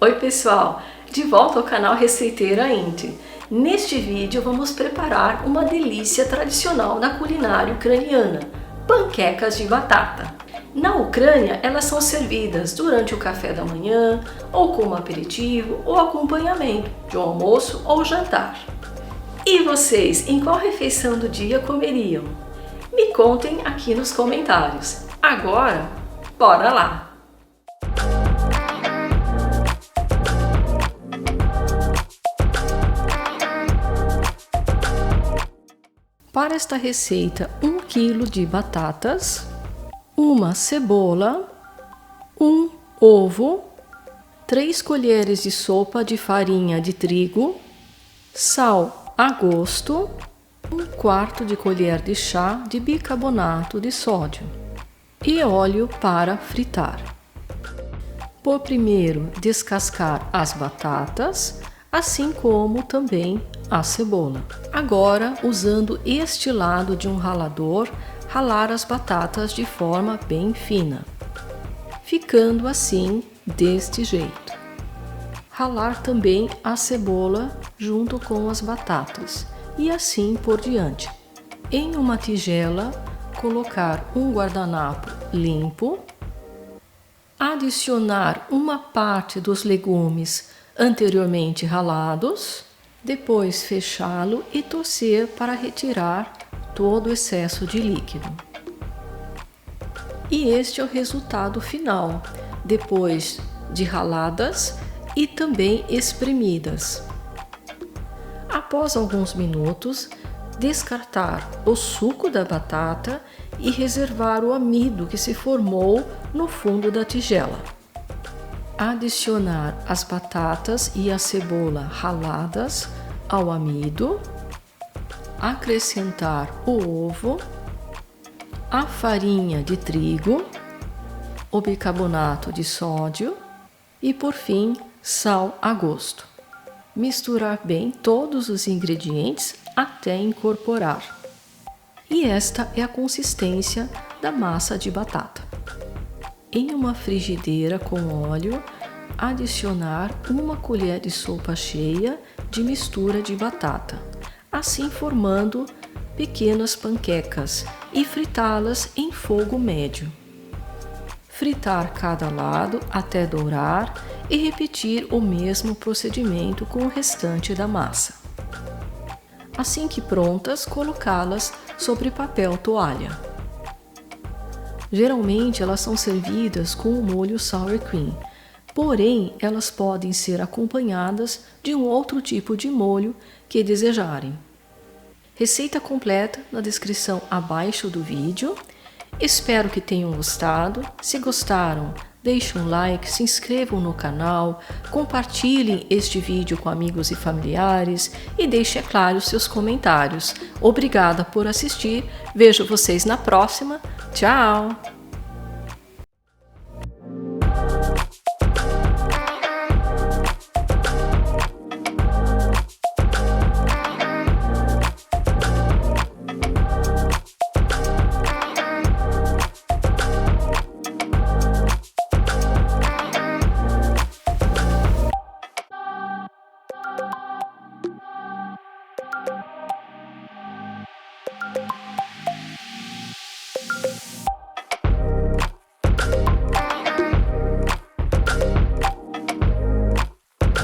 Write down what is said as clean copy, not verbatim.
Oi pessoal, de volta ao canal Receiteira Indy. Neste vídeo vamos preparar uma delícia tradicional da culinária ucraniana, panquecas de batata. Na Ucrânia elas são servidas durante o café da manhã, ou como aperitivo ou acompanhamento de um almoço ou jantar. E vocês, em qual refeição do dia comeriam? Me contem aqui nos comentários. Agora, bora lá! Para esta receita, 1 kg de batatas, uma cebola, um ovo, 3 colheres de sopa de farinha de trigo, sal a gosto, 1/4 de colher de chá de bicarbonato de sódio e óleo para fritar. Por primeiro, descascar as batatas, assim como também a cebola. Agora, usando este lado de um ralador, ralar as batatas de forma bem fina, ficando assim deste jeito. Ralar também a cebola junto com as batatas e assim por diante. Em uma tigela, colocar um guardanapo limpo, adicionar uma parte dos legumes anteriormente ralados, depois fechá-lo e torcer para retirar todo o excesso de líquido. E este é o resultado final, depois de raladas e também espremidas. Após alguns minutos, descartar o suco da batata e reservar o amido que se formou no fundo da tigela. Adicionar as batatas e a cebola raladas ao amido, acrescentar o ovo, a farinha de trigo, o bicarbonato de sódio e, por fim, sal a gosto. Misturar bem todos os ingredientes até incorporar. E esta é a consistência da massa de batata. Em uma frigideira com óleo, adicionar 1 colher de sopa cheia de mistura de batata, assim formando pequenas panquecas e fritá-las em fogo médio. Fritar cada lado até dourar e repetir o mesmo procedimento com o restante da massa. Assim que prontas, colocá-las sobre papel toalha. Geralmente elas são servidas com o molho sour cream, porém elas podem ser acompanhadas de um outro tipo de molho que desejarem. Receita completa na descrição abaixo do vídeo. Espero que tenham gostado. Se gostaram, deixem um like, se inscrevam no canal, compartilhem este vídeo com amigos e familiares e deixem, é claro, seus comentários. Obrigada por assistir, vejo vocês na próxima. Tchau!